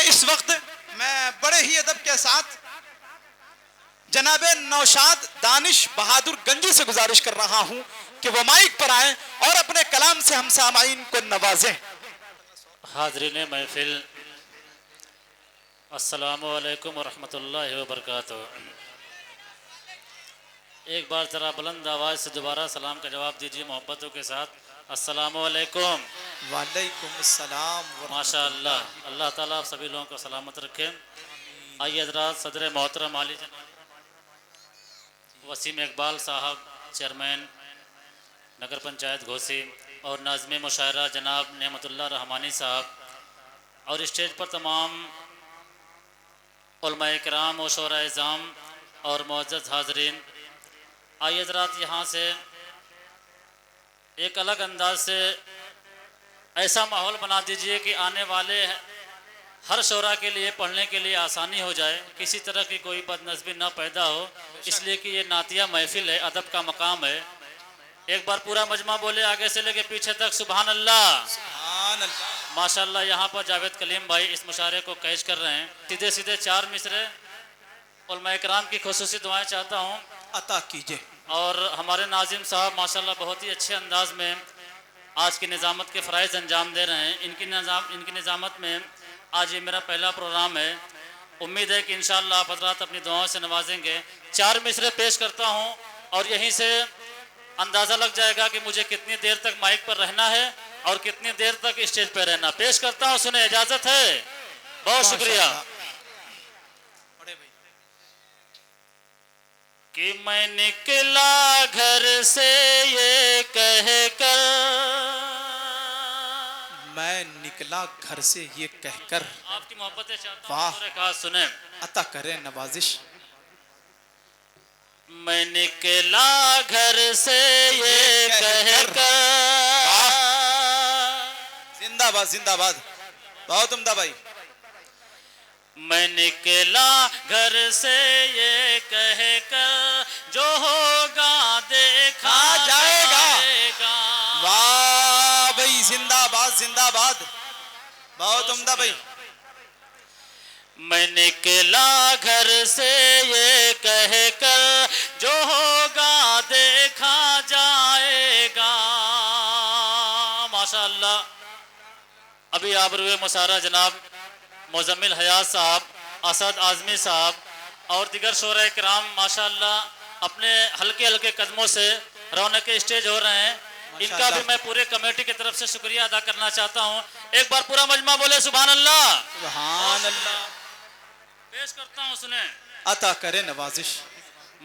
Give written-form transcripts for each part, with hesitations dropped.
इस वक्त मैं बड़े ही अदब के साथ जनाबे नौशाद दानिश बहादुर गंजी से गुजारिश कर रहा हूं कि वो माइक पर आए और अपने कलाम से हम सामाईन को नवाजें। हाज़रीन महफिल, अस्सलामु अलैकुम व रहमतुल्लाहि व बरकातुहू। एक बार ज़रा बुलंद आवाज़ से दोबारा सलाम का जवाब दीजिए मोहब्बतों के साथ। अस्सलामु अलैकुम। वालेकुम अस्सलाम। माशाअल्लाह, अल्लाह ताला आप सभी लोगों को सलामत रखे। आइए हज़रात, सदर मोहतरम आली जनाब वसीम इकबाल साहब, चेयरमैन नगर पंचायत घोसी, और नाज़िम मुशायरा जनाब नेमतुल्लाह रहमानी साहब, और स्टेज पर तमाम उलमाए किराम और शोरा इज़ाम और मुअज़्ज़ज़ हाज़रीन। आइए हज़रात, यहाँ से एक अलग अंदाज से ऐसा माहौल बना दीजिए कि आने वाले हर शोरा के लिए पढ़ने के लिए आसानी हो जाए, किसी तरह की कोई बदनज़मी ना पैदा हो, इसलिए कि ये नातिया महफिल है, अदब का मकाम है। एक बार पूरा मजमा बोले आगे से लेके पीछे तक सुभान अल्लाह, सुभान अल्लाह। माशाअल्लाह। यहाँ पर जावेद कलीम भाई इस मुशारे को कैच कर रहे हैं। सीधे सीधे चार मिसरे उलमा इकराम की खुसूसी दुआएं चाहता हूँ अता कीजिए। और हमारे नाजिम साहब माशाअल्लाह बहुत ही अच्छे अंदाज में आज की निज़ामत के फ़राइज़ अंजाम दे रहे हैं। इनकी निज़ामत में आज ये मेरा पहला प्रोग्राम है। उम्मीद है कि इंशाअल्लाह आप हज़रात अपनी दुआओं से नवाजेंगे। चार मिसरे पेश करता हूँ और यहीं से अंदाज़ा लग जाएगा कि मुझे कितनी देर तक माइक पर रहना है और कितनी देर तक स्टेज पर रहना। पेश करता हूँ, सुने, इजाज़त है? बहुत शुक्रिया। कि मैं निकला घर से ये कह कर, मैं निकला घर से ये कहकर, आपकी मोहब्बतें चाहता वाह। हूँ, कहा सुने। अता करें नवाजिश। मैं निकला घर से ये कह कर, जिंदाबाद जिंदाबाद, बहुत उम्दा भाई। मैं निकला घर से ये कह कर, जो होगा देखा जाएगा। वाह भाई, जिंदाबाद जिंदाबाद, बहुत उम्दा भाई। मैं निकला घर से ये कह कर, जो होगा देखा जाएगा। माशाअल्लाह। अभी आबरूए मुशारा जनाब मुज़म्मिल हयात साहब, असद आज़मी साहब और दिगर शोरा किराम माशाअल्लाह अपने हल्के हल्के कदमों से रौनक स्टेज हो रहे हैं। इनका भी मैं पूरे कमेटी की तरफ से शुक्रिया अदा करना चाहता हूँ। एक बार पूरा मजमा बोले सुभान अल्लाह। सुभान अल्लाह। पेश करता हूँ, सुने। अता करे नवाजिश।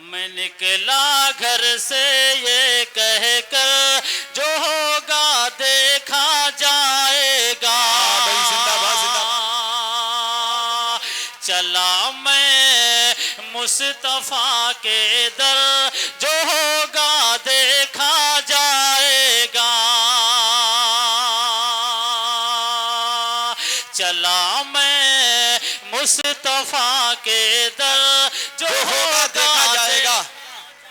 मैं निकला घर से ये कह कर, जो होगा देखा जाएगा। जिंदाबाद जिंदाबाद। चला मैं मुस्तफा के दर, जो होगा देखा जाएगा। चला मैं मुस्तफा के दर, जो होगा देखा जाएगा।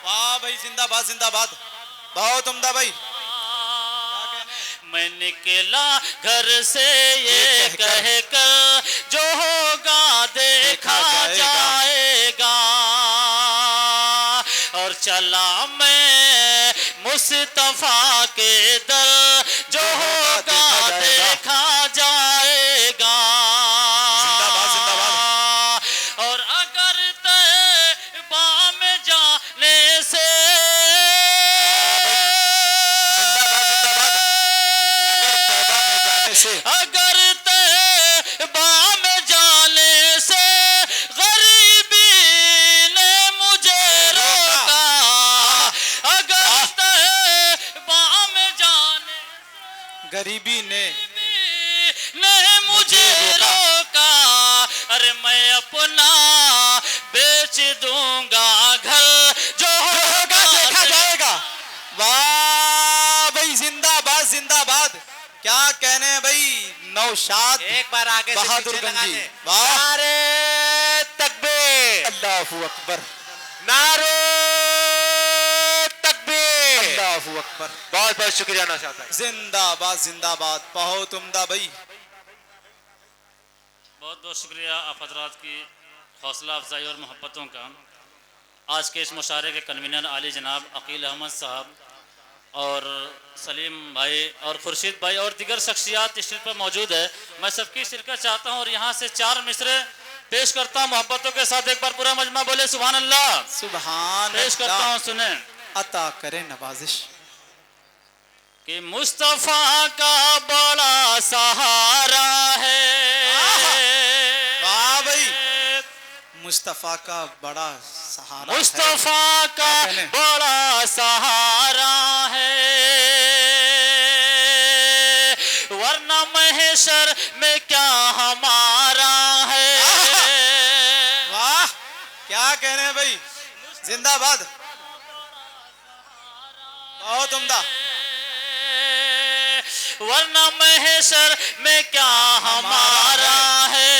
वाह भाई, जिंदाबाद जिंदाबाद, बहुत उम्दा भाई। मैं निकला घर से ये कह कर, जो होगा देखा जाएगा। और चला मैं मुस्तफा के दर, जो होगा देखा जाएगा। जिंदाबाद जिंदाबाद। और अगर तैबा में जाने से, अगर तैबा में जाने से गरीबी ने मुझे रोका, अगर तैबा में जाने गरीबी ने मुझे रोका, अरे मैं अपना बेच दूंगा घर, जो होगा देखा जाएगा। वाह भाई, जिंदाबाद जिंदाबाद। क्या कहने हैं भाई, नौशाद एक बार आगे बहादुर से पीछे गंजी। लगाते। वाह, नारे तकबीर, अल्लाहू अकबर, नारे तकबीर, अल्लाहू अकबर। बहुत बहुत शुक्रिया नौशाद भाई। जिंदाबाद जिंदाबाद, बहुत उम्दा भाई। बहुत बहुत शुक्रिया आप हजरात की हौसला अफजाई और मोहब्बतों का। आज के इस मुशारे के कन्वीनर आली जनाब अकील अहमद साहब और सलीम भाई और खुर्शीद भाई और दीगर शख्सियात स्टेज पर मौजूद है। मैं सबकी शिरकत चाहता हूँ और यहाँ से 4 मिसरे पेश करता हूँ मोहब्बतों के साथ। एक बार पूरा मजमा बोले सुभान अल्लाह। सुभान पेश करता अल्लाह। हूँ, सुने। अता करे नवाजिश कि मुस्तफ़ा का बड़ा सहारा है। वाह भाई, मुस्तफा का बड़ा सहारा है। मुस्तफ़ा का क्या कहने? बड़ा सहारा है, वरना महशर में क्या हमारा है। वाह, क्या कहने हैं भाई, जिंदाबाद, बहुत उम्दा। वरना महशर में क्या हमारा है,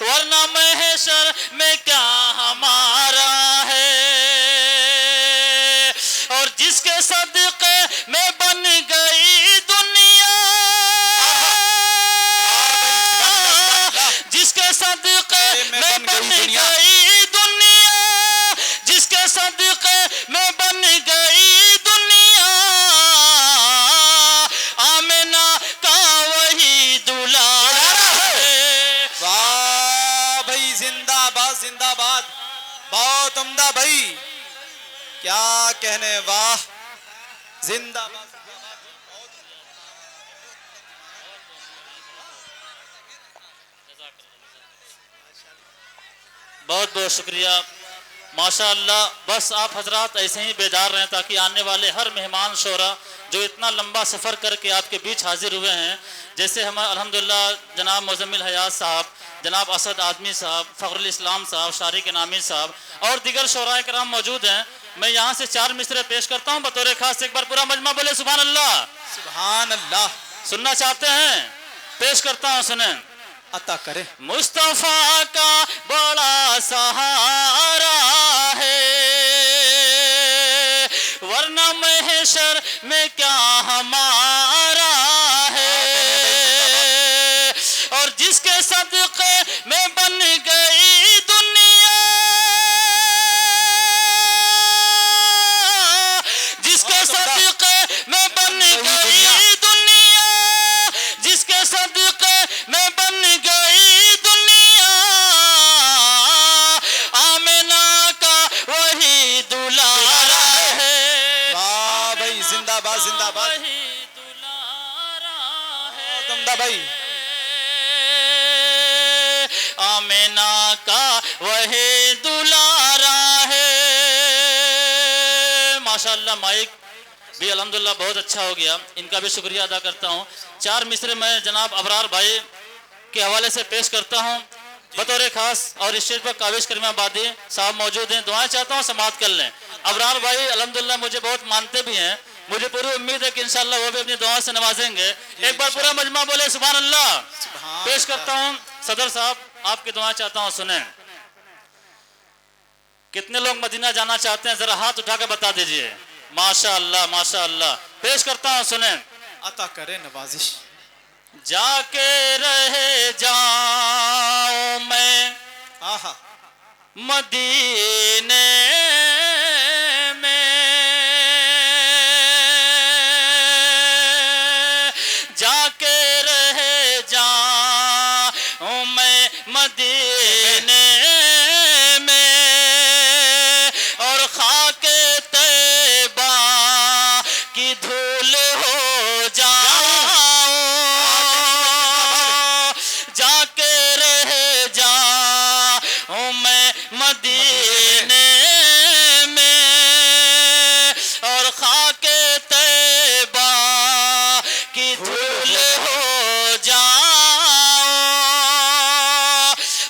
वरना महशर में क्या हमारा है। और जिसके सदक़े में बन गई दुनिया, जिसके सदक़े में बन गई दुनिया, जिसके सदक़े में बन गई दुनिया, आमिना का वही दुलारा है। वाह भाई, जिंदाबाद जिंदाबाद, बहुत उम्दा भाई, क्या कहने, वाह, जिंदाबाद। बहुत बहुत शुक्रिया, माशाअल्लाह। बस आप हजरात ऐसे ही बेदार रहें ताकि आने वाले हर मेहमान शोरा जो इतना लंबा सफ़र करके आपके बीच हाजिर हुए हैं, जैसे हम अल्हम्दुलिल्लाह जनाब मुज़म्मिल हयात साहब, जनाब असद आदमी साहब, फ़खरुल इस्लाम साहब, शारिक नामी साहब और दीगर शोराए कराम मौजूद हैं। मैं यहाँ से 4 मिसरे पेश करता हूँ बतौर खास। एक बार पूरा मजमा बोले सुभान अल्लाह। सुभान अल्लाह। सुनना चाहते हैं? पेश करता हूँ, सुने। अता करे। मुस्तफ़ा का बड़ा सहारा है, वरना महशर में क्या हमारा है। और जिसके सदक़े में बन गई दुनिया, जिसके सदक़े में बन गई दुनिया, जिसके सदक़े में बन गई दुनिया, आमिना का वही दुलारा है। वाह भाई, जिंदाबाद जिंदाबाद, वही दुलारा है। बहुत उम्दा भाई। आमिना का वही दुलारा है। माशाअल्लाह, माइक भी अल्हम्दुलिल्लाह बहुत अच्छा हो गया, इनका भी शुक्रिया अदा करता हूँ। 4 मिसरे मैं जनाब अबरार भाई के हवाले से पेश करता हूँ बतौर खास। और स्टेज पर काविश करीमाबादी साहब मौजूद हैं, दुआएं चाहता हूँ समाप्त कर लें। अबरार भाई अल्हम्दुलिल्लाह मुझे बहुत मानते भी हैं, मुझे पूरी उम्मीद है कि इंशाअल्लाह वो भी अपनी दुआ से नवाजेंगे। एक बार पूरा मजमा बोले सुभान अल्लाह। पेश करता हूँ सदर साहब, आपकी दुआ चाहता हूँ, सुने। कितने लोग मदीना जाना चाहते हैं, जरा हाथ उठा के बता दीजिए। माशाअल्लाह माशाअल्लाह। पेश करता हूँ, सुने। अता करे नवाजिश। जाके रहे जाऊं मैं आहा, मदीने में, जाके रहे जाऊं मैं मदीने में, और खाके तैबा की धूल हो जाऊं, जाके रह जाऊं मैं मदीने में, और खाके तैबा की धूल हो जाऊं।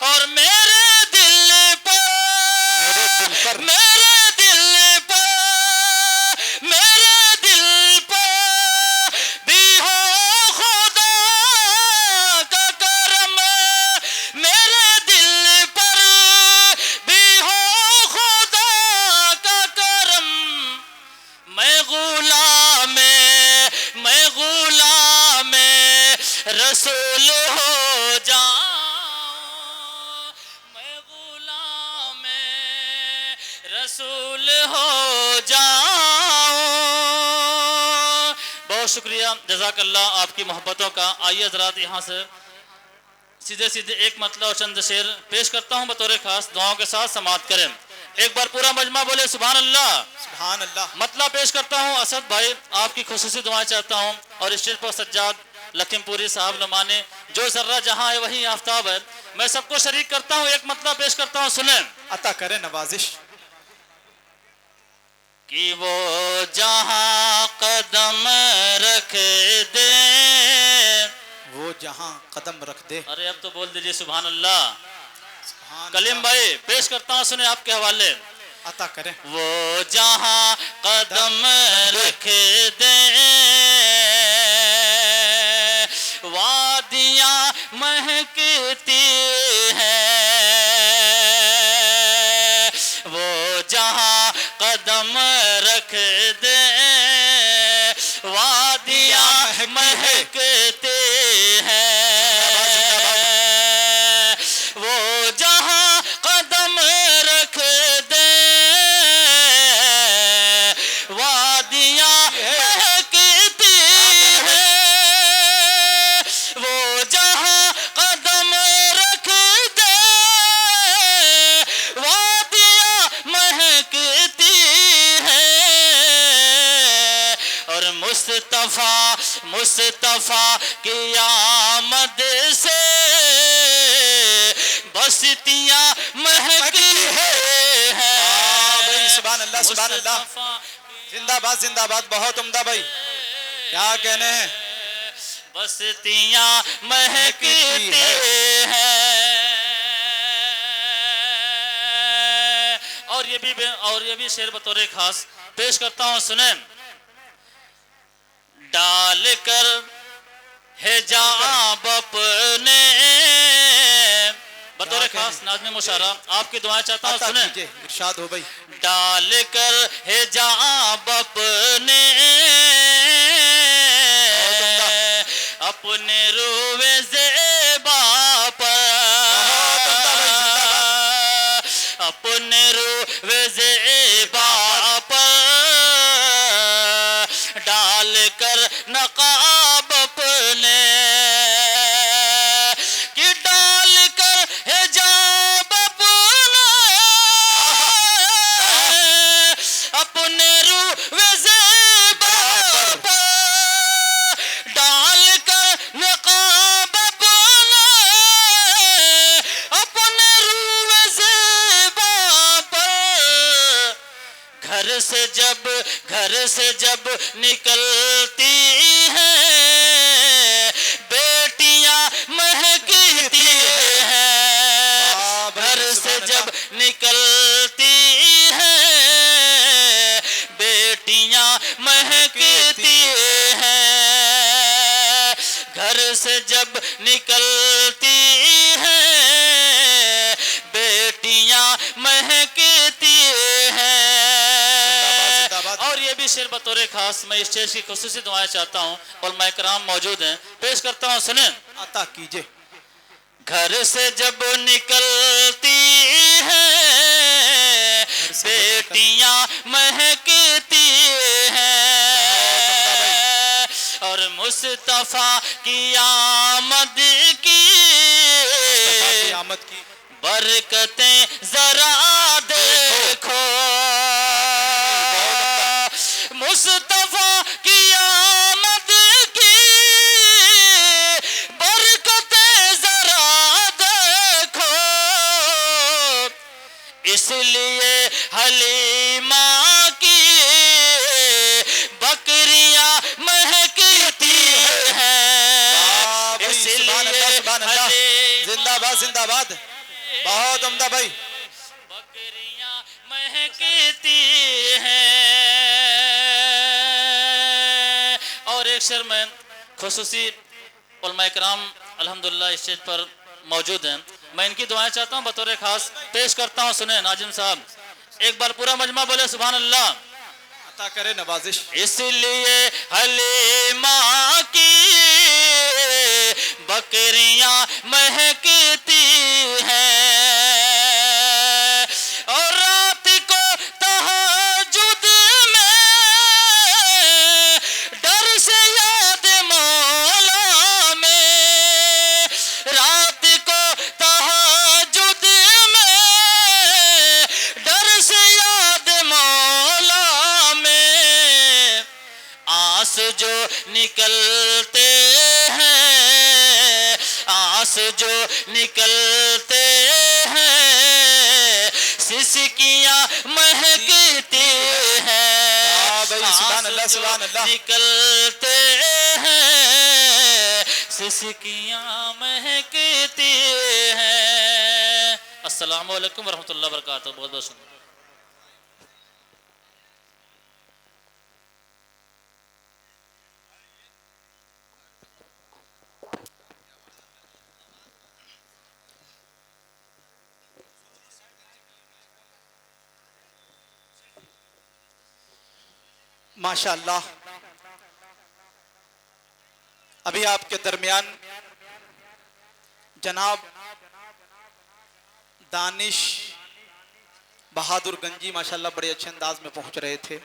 और मेरे दिल पर, मेरे दिल पर, मेरे दिल पर रसूल हो जाऊं, मैं गुलाम रसूल हो जाऊं। बहुत शुक्रिया, जज़ाकल्लाह आपकी मोहब्बतों का। आइए हज़रात यहाँ से सीधे सीधे एक मतलब और चंद शेर पेश करता हूँ बतौर खास, दुआओं के साथ समाप्त करें। एक बार पूरा मजमा बोले सुभान अल्लाह। सुभान अल्लाह। मतलब पेश करता हूँ असद भाई, आपकी खुसूसी दुआएं चाहता हूँ। और स्टेज पर सज्जाद लखीमपुरी साहब नुमाने, जो जर्रा जहाँ है वहीं आफ्ताब है। मैं सबको शरीक करता हूँ, एक मतलब पेश करता हूँ, सुने। अता करे नवाजिश। कि वो जहाँ कदम रख दे, वो जहाँ कदम रख दे। अरे अब तो बोल दीजिए सुभान अल्लाह। सुभान कलीम अल्लाह। भाई पेश करता हूँ, सुने आपके हवाले। अता करे। वो जहाँ कदम रख दे, वादियाँ महकती है। वो जहाँ कदम रख दे, वादियाँ महकती है। वो जहाँ कदम रख दे, वादियाँ महकती है। वो जहाँ कदम रख दे, वादियाँ महकती है। और मुस्तफा की आमद से बस्तियाँ महकती है। भाई सुभान अल्लाह, सुभान अल्लाह। जिंदाबाद जिंदाबाद, बहुत उम्दा भाई, क्या कहने हैं। बस्तियाँ महकती हैं। और ये भी शेर बतौर खास पेश करता हूँ, सुने। डाल कर हिजाब अपने, बतौर खास नाज़िम मुशारा आपकी दुआएं चाहता हूँ, सुने। इरशाद हो भाई। डाल कर हिजाब अपने, अपने रूवे ज़ेबा पर, अपने रूवे ज़ेबा पर डाल कर नकाब अपने, कि डाल कर हिजाब अपने, अपने रूवे ज़ेबा पर डाल कर नकाब अपने, अपने रूवे ज़ेबा पर घर से जब निकलती हैं बेटियां महकती हैं। घर से जब निकलती हैं बेटियां महकती हैं। घर से जब निकलती हैं बेटियां महकती हैं। और ये भी शेर बतौर खास मैं स्टेज की खुसूसी दुआएं चाहता हूँ, और मैं कराम मौजूद हैं, पेश करता हूँ, सुने। अता कीजिए। घर से जब निकलती हैं बेटियां महकती हैं। और मुस्तफा की आमद की बरकतें जरा देखो। मुस्तफा की आमद की बरकतें जरा देखो। इसलिए हलीमा की बकरियां महकती हैं। इसलिए जिंदाबाद जिंदाबाद, बहुत उम्दा भाई। बकरियां महकती हैं। और एक शेर में खुसूसी उलमा इकराम अल्हम्दुलिल्लाह स्टेज पर मौजूद हैं, मैं इनकी दुआएं चाहता हूँ, बतौर खास पेश करता हूँ, सुने। नाजिम साहब एक बार पूरा मजमा बोले सुभान अल्लाह। अता करे नवाजिश। इसलिए हलीमा की बकरियां महकती हैं और रात को तहज्जुद में डर से याद मौला में, रात को तहज्जुद में डर से याद मौला में, आस जो निकलते हैं, आस जो निकलते हैं, सिसकियां महकती हैं, सुभान अल्लाह, सुभान अल्लाह। निकलते हैं, सिसकियां महकती हैं। अस्सलाम वालेकुम वरहमतुल्लाहि वबरकातुहू। बहुत बहुत शुक्रिया। माशाअल्लाह, अभी आपके दरमियान जनाब दानिश बहादुर गंजी माशाअल्लाह बड़े अच्छे अंदाज में पहुंच रहे थे।